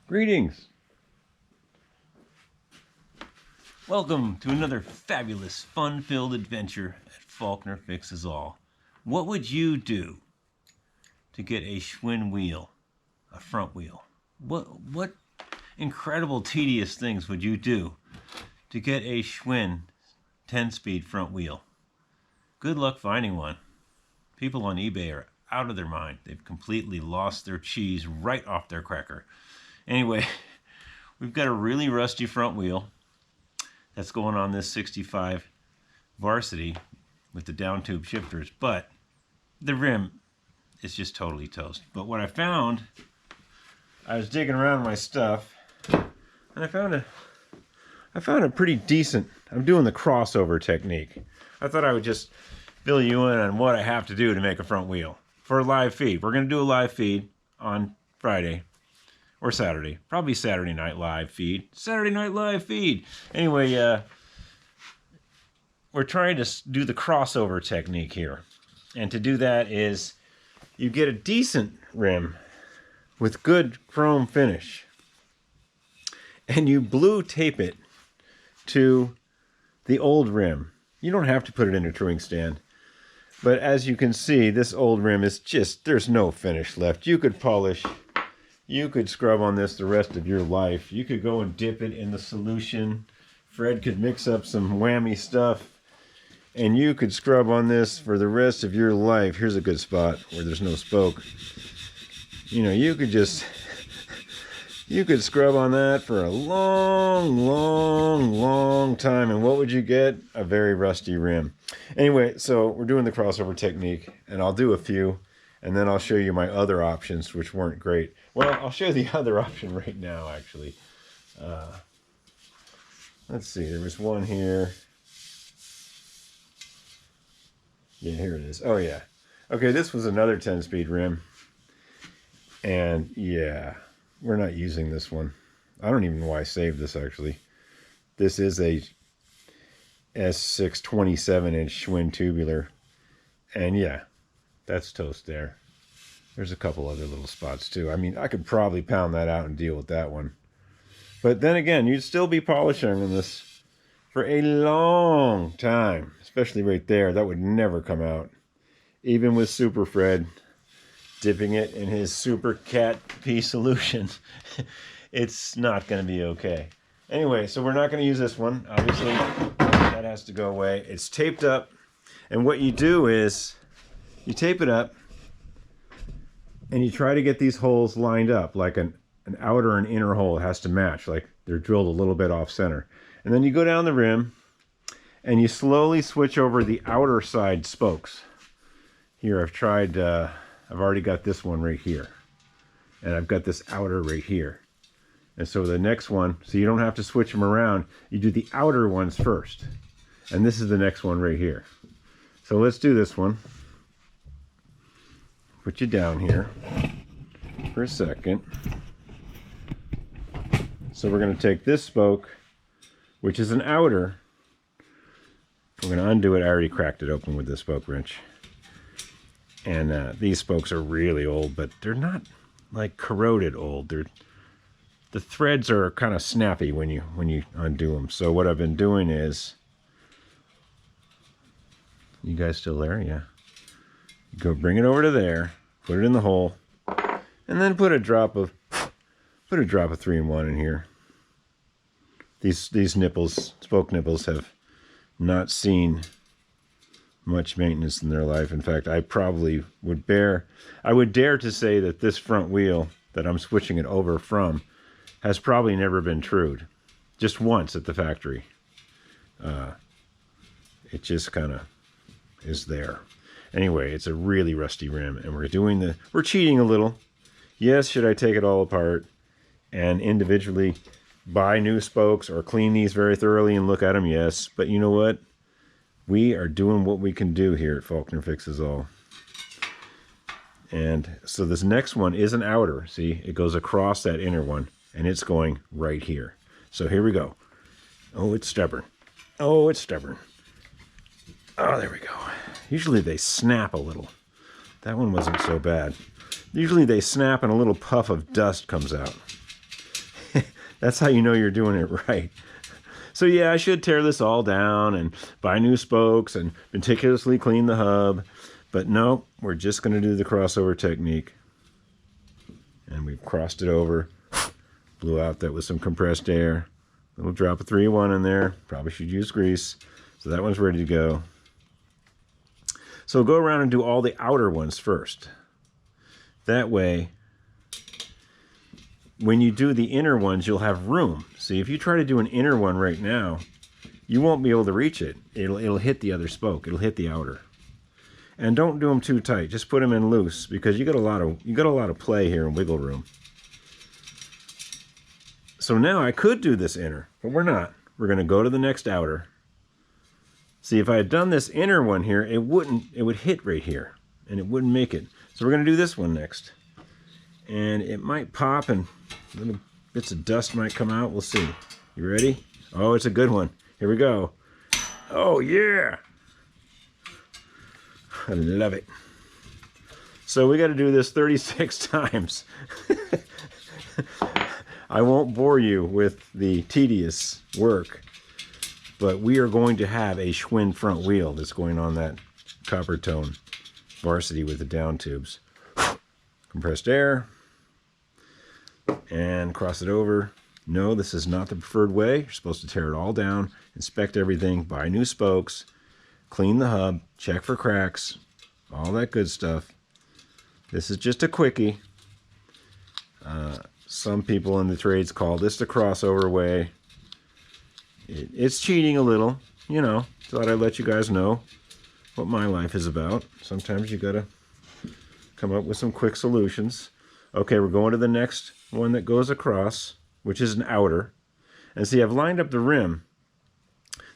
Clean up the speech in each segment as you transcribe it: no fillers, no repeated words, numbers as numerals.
Greetings. Welcome to another fabulous, fun-filled adventure at Faulkner Fixes All. What would you do to get a Schwinn wheel, a front wheel? What incredible, tedious things would you do to get a Schwinn 10-speed front wheel? Good luck finding one. People on eBay are out of their mind. They've completely lost their cheese right off their cracker. Anyway, we've got a really rusty front wheel that's going on this 65 Varsity with the down tube shifters, but the rim is just totally toast. But what I found, I was digging around my stuff, and I found a pretty decent, I'm doing the crossover technique. I thought I would just fill you in on what I have to do to make a front wheel for a live feed. We're going to do a live feed on Friday. Or Saturday. Probably Saturday night live feed. Saturday night live feed. Anyway, we're trying to do the crossover technique here. And to do that is you get a decent rim with good chrome finish. And you blue tape it to the old rim. You don't have to put it in a touring stand. But as you can see, this old rim is just, there's no finish left. You could polish. You could scrub on this the rest of your life. You could go and dip it in the solution. Fred could mix up some whammy stuff. And you could scrub on this for the rest of your life. Here's a good spot where there's no spoke. You know, you could just... you could scrub on that for a long time. And what would you get? A very rusty rim. Anyway, so we're doing the crossover technique. And I'll do a few. And then I'll show you my other options, which weren't great. Well, I'll show the other option right now, actually. Let's see, there was one here. Yeah, here it is. Oh, yeah. Okay, this was another 10-speed rim. And, yeah, we're not using this one. I don't even know why I saved this, actually. This is a S6 27-inch Schwinn tubular. And, yeah. That's toast there. There's a couple other little spots too. I mean, I could probably pound that out and deal with that one. But then again, you'd still be polishing on this for a long time. Especially right there. That would never come out. Even with Super Fred dipping it in his Super Cat P solution. It's not going to be okay. Anyway, so we're not going to use this one. Obviously, that has to go away. It's taped up. And what you do is... you tape it up, and you try to get these holes lined up, like an outer and inner hole has to match, like they're drilled a little bit off center. And then you go down the rim, and you slowly switch over the outer side spokes. Here, I've already got this one right here. And I've got this outer right here. And so the next one, so you don't have to switch them around, you do the outer ones first. And this is the next one right here. So let's do this one. Put you down here for a second. So we're going to take this spoke, which is an outer. We're going to undo it. I already cracked it open with this spoke wrench. And these spokes are really old, but they're not like corroded old. The threads are kind of snappy when you undo them. So what I've been doing is, you guys still there? Yeah. Go bring it over to there, put it in the hole, and then put a drop of 3-in-1 in here. These nipples, spoke nipples, have not seen much maintenance in their life. In fact, I probably would dare to say that this front wheel that I'm switching it over from has probably never been trued. Just once at the factory. It just kind of is there. Anyway, it's a really rusty rim, and we're cheating a little. Yes, should I take it all apart and individually buy new spokes or clean these very thoroughly and look at them? Yes, but you know what? We are doing what we can do here at Faulkner Fixes All. And so this next one is an outer. See, it goes across that inner one, and it's going right here. So here we go. Oh, it's stubborn. Oh, it's stubborn. Oh, there we go. Usually they snap a little. That one wasn't so bad. Usually they snap and a little puff of dust comes out. That's how you know you're doing it right. So yeah, I should tear this all down and buy new spokes and meticulously clean the hub. But no, we're just going to do the crossover technique. And we've crossed it over. Blew out that with some compressed air. Little drop of 3-1 in there. Probably should use grease. So that one's ready to go. So go around and do all the outer ones first. That way, when you do the inner ones, you'll have room. See, if you try to do an inner one right now, you won't be able to reach it. It'll hit the other spoke. It'll hit the outer. And don't do them too tight. Just put them in loose because you got a lot of play here and wiggle room. So now I could do this inner, but we're not. We're going to go to the next outer. See, if I had done this inner one here, it would hit right here and it wouldn't make it. So we're going to do this one next. And it might pop and little bits of dust might come out. We'll see. You ready? Oh, it's a good one. Here we go. Oh, yeah. I love it. So we got to do this 36 times. I won't bore you with the tedious work, but we are going to have a Schwinn front wheel that's going on that coppertone varsity with the down tubes. Compressed air. And cross it over. No, this is not the preferred way. You're supposed to tear it all down, inspect everything, buy new spokes, clean the hub, check for cracks, all that good stuff. This is just a quickie. Some people in the trades call this the crossover way. It's cheating a little, you know. Thought I'd let you guys know what my life is about. Sometimes you gotta come up with some quick solutions. Okay, we're going to the next one that goes across, which is an outer. And see, I've lined up the rim.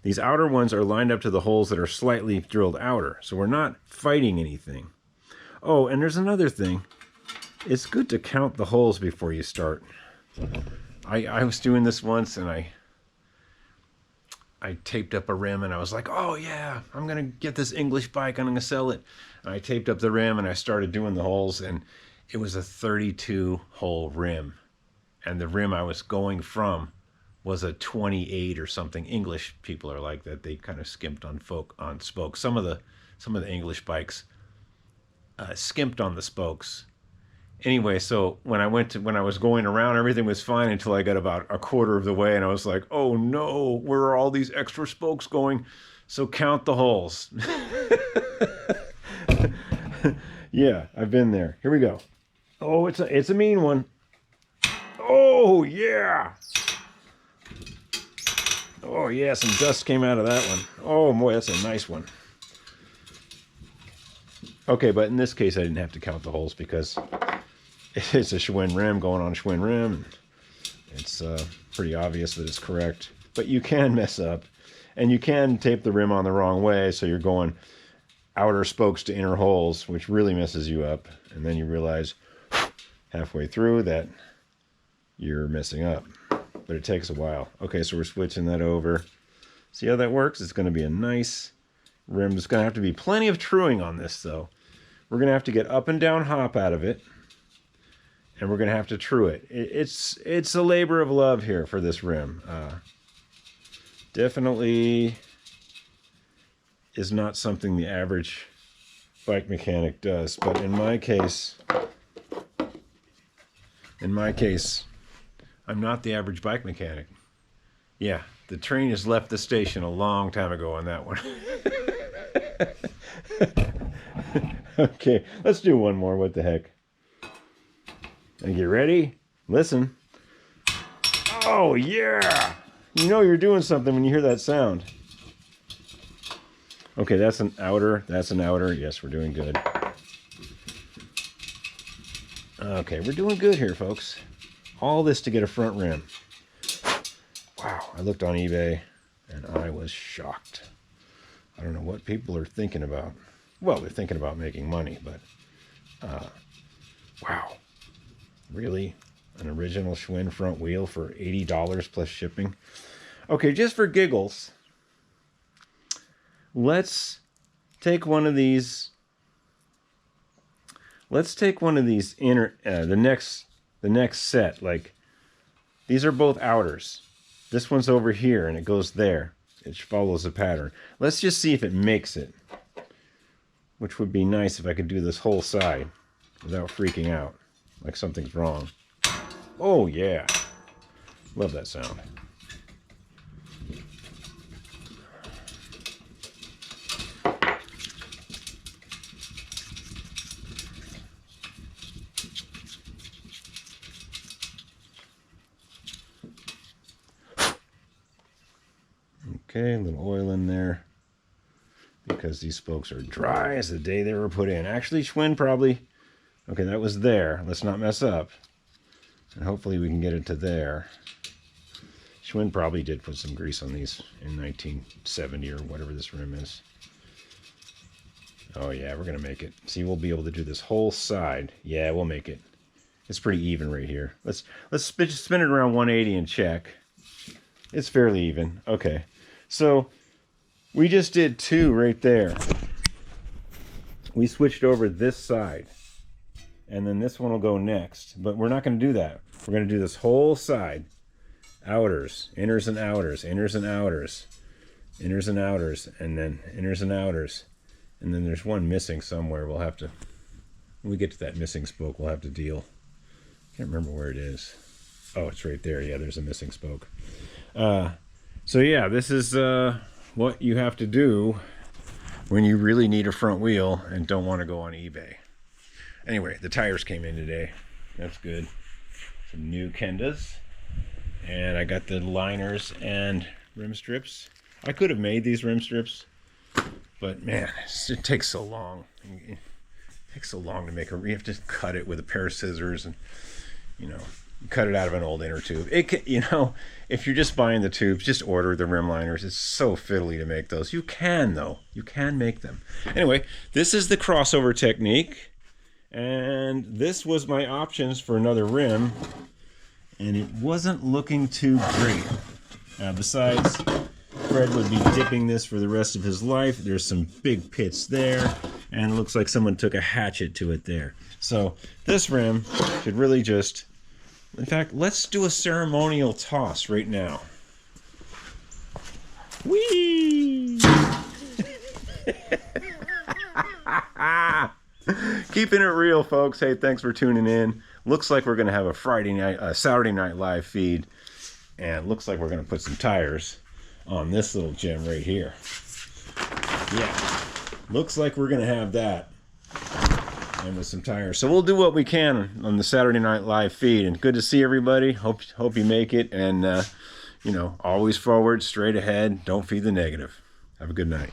These outer ones are lined up to the holes that are slightly drilled outer, so we're not fighting anything. Oh, and there's another thing. It's good to count the holes before you start. I was doing this once, and I taped up a rim, and I was like, oh yeah, I'm going to get this English bike, I'm going to sell it. And I taped up the rim, and I started doing the holes, and it was a 32-hole rim. And the rim I was going from was a 28 or something. English people are like that. They kind of skimped on spokes. Some of the English bikes skimped on the spokes. Anyway, so when I was going around, everything was fine until I got about a quarter of the way, and I was like, oh no, where are all these extra spokes going? So count the holes. Yeah, I've been there. Here we go. Oh, it's a mean one. Oh yeah. Oh yeah, some dust came out of that one. Oh boy, that's a nice one. Okay, but in this case I didn't have to count the holes because it's a Schwinn rim going on a Schwinn rim. It's pretty obvious that it's correct. But you can mess up. And you can tape the rim on the wrong way, so you're going outer spokes to inner holes, which really messes you up. And then you realize halfway through that you're messing up. But it takes a while. Okay, so we're switching that over. See how that works? It's going to be a nice rim. There's going to have to be plenty of truing on this, though. We're going to have to get up and down hop out of it. And we're going to have to true it. It's a labor of love here for this rim. Definitely is not something the average bike mechanic does. But in my case, I'm not the average bike mechanic. Yeah, the train has left the station a long time ago on that one. Okay, let's do one more. What the heck? And get ready. Listen. Oh, yeah. You know you're doing something when you hear that sound. Okay, that's an outer. That's an outer. Yes, we're doing good. Okay, we're doing good here, folks. All this to get a front rim. Wow, I looked on eBay and I was shocked. I don't know what people are thinking about. Well, they're thinking about making money, but wow. Really? An original Schwinn front wheel for $80 plus shipping? Okay, just for giggles, let's take one of these. Let's take one of these inner, the next set, like These are both outers. This one's over here and it goes there. It follows the pattern. Let's just see if it makes it. Which would be nice if I could do this whole side without freaking out like something's wrong. Oh yeah. Love that sound. Okay, a little oil in there because these spokes are dry as the day they were put in. Actually, Schwinn probably... Okay, that was there. Let's not mess up. And hopefully we can get it to there. Schwinn probably did put some grease on these in 1970 or whatever this rim is. Oh yeah, we're going to make it. See, we'll be able to do this whole side. Yeah, we'll make it. It's pretty even right here. Let's spin it around 180 and check. It's fairly even. Okay. So we just did 2 right there. We switched over this side. And then this one will go next. But we're not going to do that. We're going to do this whole side. Outers, inners and outers, inners and outers, inners and outers, and then inners and outers. And then there's one missing somewhere. We'll have to, when we get to that missing spoke, we'll have to deal. Can't remember where it is. Oh, it's right there. Yeah, there's a missing spoke. So yeah, this is what you have to do when you really need a front wheel and don't want to go on eBay. Anyway, the tires came in today. That's good. Some new Kendas. And I got the liners and rim strips. I could have made these rim strips, but man, it takes so long. It takes so long to make a... You have to cut it with a pair of scissors and, you know, cut it out of an old inner tube. It can, you know, if you're just buying the tubes, just order the rim liners. It's so fiddly to make those. You can, though. You can make them. Anyway, this is the crossover technique. And this was my options for another rim. And it wasn't looking too great. Besides, Fred would be dipping this for the rest of his life. There's some big pits there. And it looks like someone took a hatchet to it there. So this rim should really just... In fact, let's do a ceremonial toss right now. Whee! Keeping it real, folks. Hey, thanks for tuning in. Looks like we're going to have a Saturday Night Live feed. And looks like we're going to put some tires on this little gem right here. Yeah. Looks like we're going to have that. And with some tires. So we'll do what we can on the Saturday Night Live feed. And good to see everybody. Hope you make it. And, you know, always forward, straight ahead. Don't feed the negative. Have a good night.